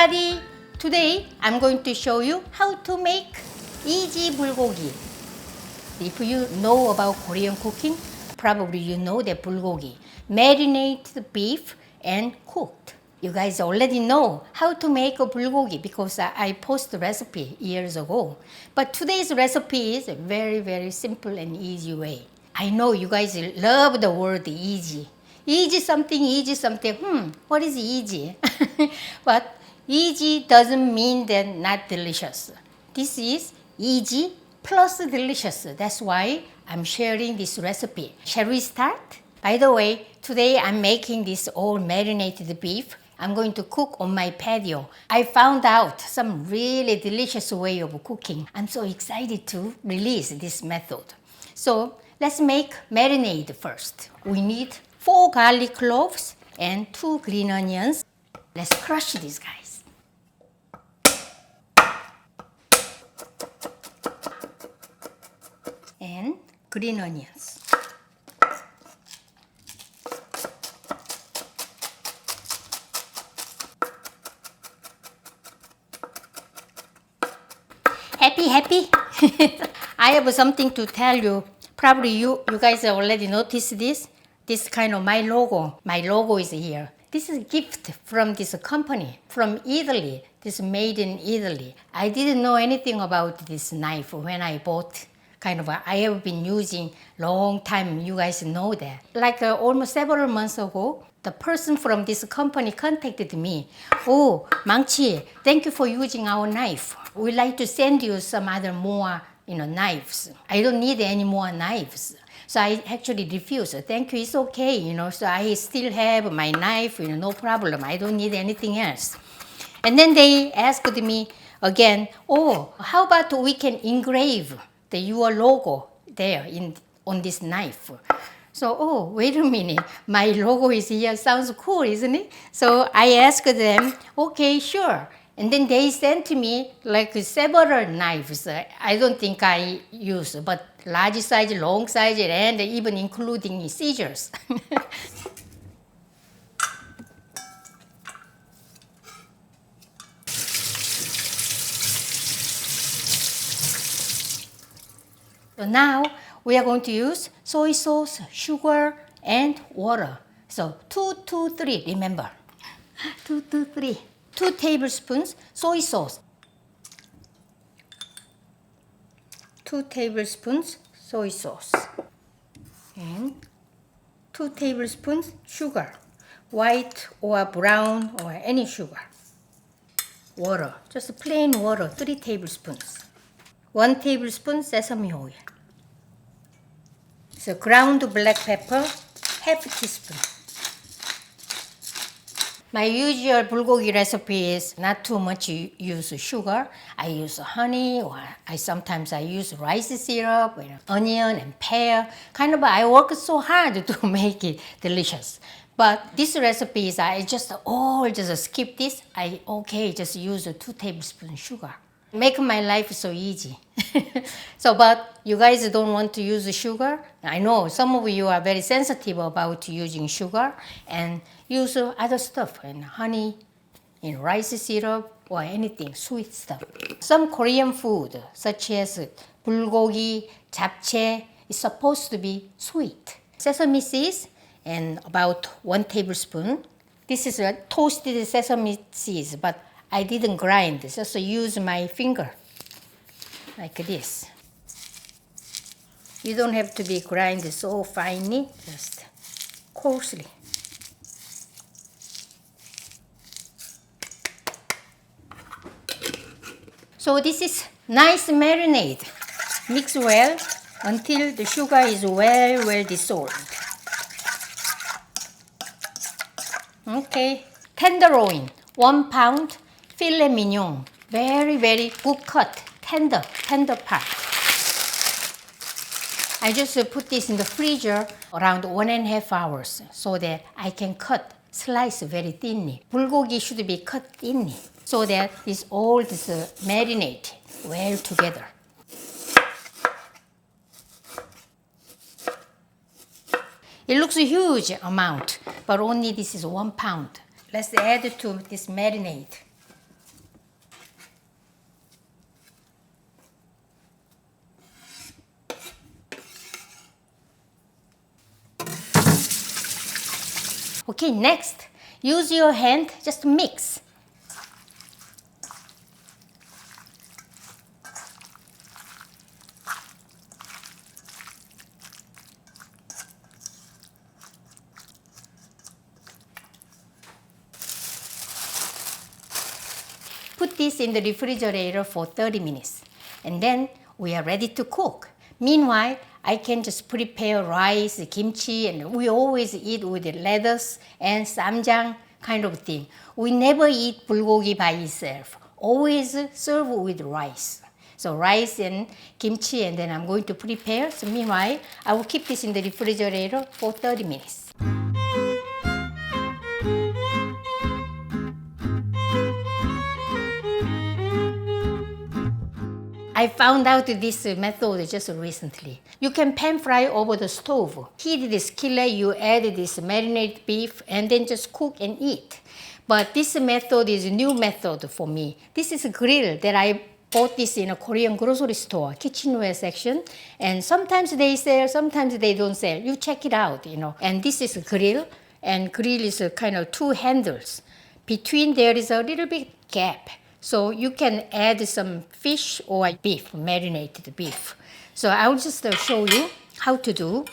everybody! Today I'm going to show you how to make easy bulgogi. If you know about Korean cooking, probably you know that bulgogi. Marinate the beef and cooked. You guys already know how to make a bulgogi because I posted the recipe years ago. But today's recipe is a very simple and easy way. I know you guys love the word easy. Easy something. What is easy? But easy doesn't mean that not delicious. This is easy plus delicious. That's why I'm sharing this recipe. Shall we start? By the way, today I'm making this all marinated beef. I'm going to cook on my patio. I found out some really delicious way of cooking. I'm so excited to release this method. So let's make marinade first. We need 4 garlic cloves and 2 green onions. Let's crush these guys. And green onions. Happy? I have something to tell you. Probably you guys already noticed this. This kind of my logo. My logo is here. This is a gift from this company, from Italy. This is made in Italy. I didn't know anything about this knife when I bought. I have been using long time. You guys know that. Like almost several months ago, the person from this company contacted me. Oh, Mangchi, thank you for using our knife. We'd like to send you some other more knives. I don't need any more knives. So I actually refused. Thank you, it's okay, So I still have my knife, no problem. I don't need anything else. And then they asked me again, oh, how about we can engrave your logo there on this knife? So, oh, wait a minute, my logo is here, sounds cool, isn't it? So I asked them, okay, sure. And then they sent me like several knives. I don't think I use, but large size, long size, and even including scissors. So now we are going to use soy sauce, sugar, and water. So 2, 3, remember. 2, 3. 2 tablespoons soy sauce. 2 tablespoons soy sauce. And 2 tablespoons sugar. White or brown or any sugar. Water, just plain water, 3 tablespoons. 1 tablespoon sesame oil. So ground black pepper, half teaspoon. My usual bulgogi recipe is not too much use sugar. I use honey, or sometimes I use rice syrup, onion and pear. I work so hard to make it delicious. But this recipe is I just skip this. Just use 2 tablespoons sugar. Make my life so easy. But you guys don't want to use sugar. I know some of you are very sensitive about using sugar and use other stuff, and honey, rice syrup, or anything, sweet stuff. Some Korean food, such as bulgogi, japchae, is supposed to be sweet. Sesame seeds, and about 1 tablespoon. This is a toasted sesame seeds, but I didn't grind, just use my finger, like this. You don't have to be grinded so finely, just coarsely. So this is nice marinade. Mix well until the sugar is well dissolved. Okay, tenderloin, 1 pound, filet mignon, very good cut, tender part. I just put this in the freezer around 1.5 hours so that I can slice very thinly. Bulgogi should be cut thinly so that this marinate well together. It looks a huge amount, but only this is 1 pound. Let's add to this marinade Okay, next, use your hand, just mix. Put this in the refrigerator for 30 minutes. And then we are ready to cook. Meanwhile, I can just prepare rice, kimchi, and we always eat with lettuce and 쌈장 kind of thing. We never eat bulgogi by itself. Always serve with rice. So rice and kimchi, and then I'm going to prepare. So meanwhile, I will keep this in the refrigerator for 30 minutes. I found out this method just recently. You can pan fry over the stove. Heat the skillet, you add this marinated beef, and then just cook and eat. But this method is a new method for me. This is a grill that I bought this in a Korean grocery store, kitchenware section. And sometimes they sell, sometimes they don't sell. You check it out, And this is a grill, and grill is a kind of two handles. Between there is a little bit gap. So you can add some fish or beef, marinated beef. So I'll just show you how to do.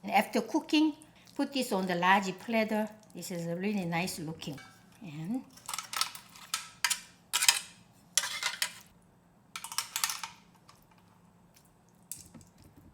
And after cooking, put this on the large platter. This is really nice looking. And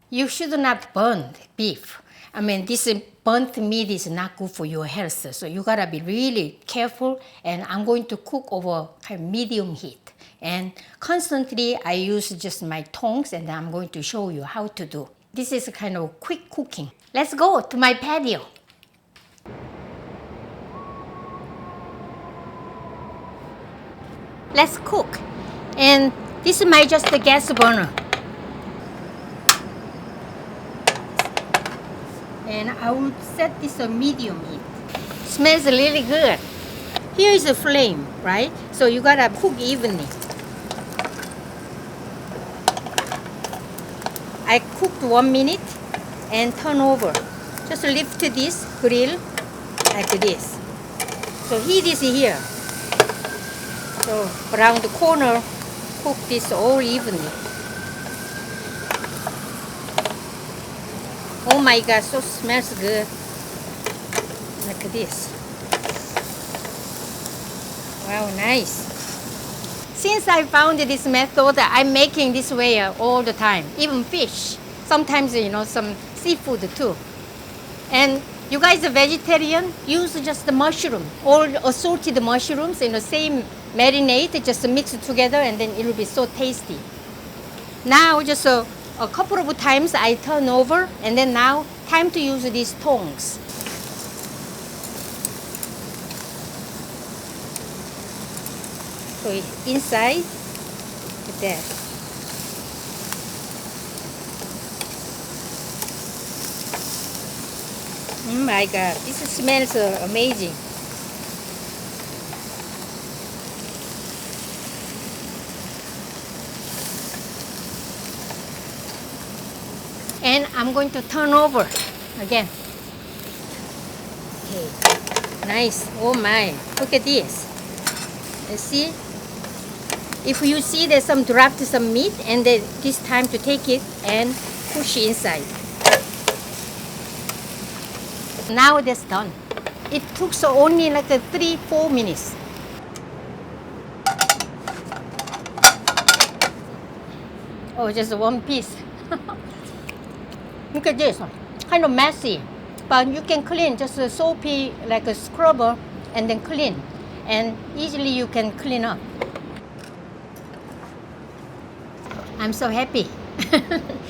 you should not burn beef. I mean, this burnt meat is not good for your health. So you gotta be really careful. And I'm going to cook over kind of medium heat. And constantly I use just my tongs, and I'm going to show you how to do. This is kind of quick cooking. Let's go to my patio. Let's cook. And this is my just the gas burner. And I will set this on medium heat. Smells really good. Here is a flame, right? So you gotta cook evenly. I cooked 1 minute and turn over. Just lift this grill like this. So heat is here. So around the corner, cook this all evenly. Oh my God, so smells good. Like this. Wow, nice. Since I found this method, I'm making this way all the time. Even fish. Sometimes, some seafood too. And you guys are vegetarian, use just the mushroom. All assorted mushrooms in the same marinade, just mix it together, and then it will be so tasty. Now, just a couple of times I turn over, and then now, time to use these tongs. So inside, like that. Oh my God, this smells amazing. And I'm going to turn over again. Okay, nice. Oh my, look at this. Let's see. If you see there's some dropped some meat, and then this time to take it and push inside. Now that's done. It took so only like 3-4 minutes. Oh, just one piece. Look at this, kind of messy, but you can clean, just a soapy like a scrubber, and then clean, and easily you can clean up. I'm so happy.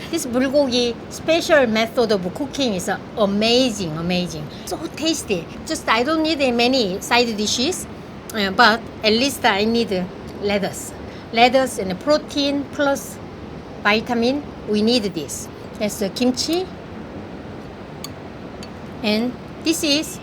This bulgogi special method of cooking is amazing, amazing. So tasty. Just I don't need many side dishes, but at least I need lettuce. Lettuce and protein plus vitamin, we need this. That's the kimchi. And this is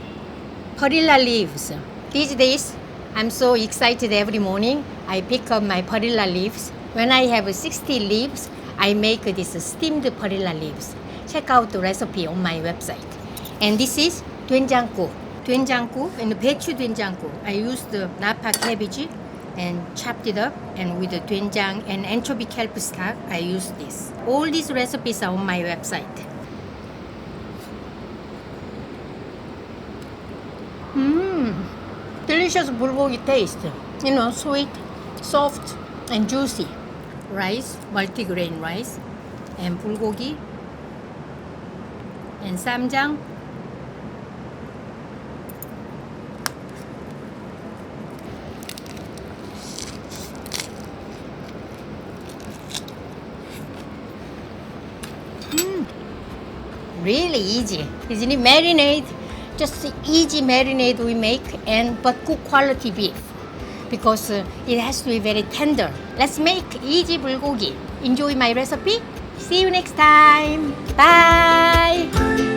perilla leaves. These days, I'm so excited every morning. I pick up my perilla leaves. When I have 60 leaves, I make this steamed perilla leaves. Check out the recipe on my website. And this is doenjangguk. Doenjangguk and 배추 doenjangguk. I used the napa cabbage and chopped it up, and with the doenjang and anchovy kelp stock, I use this. All these recipes are on my website. Delicious bulgogi taste. You know, sweet, soft, and juicy. Rice, multigrain rice, and bulgogi, and 쌈장. Really easy, isn't it? Marinade, just easy marinade we make, and but good quality beef because it has to be very tender. Let's make easy bulgogi. Enjoy my recipe. See you next time. Bye.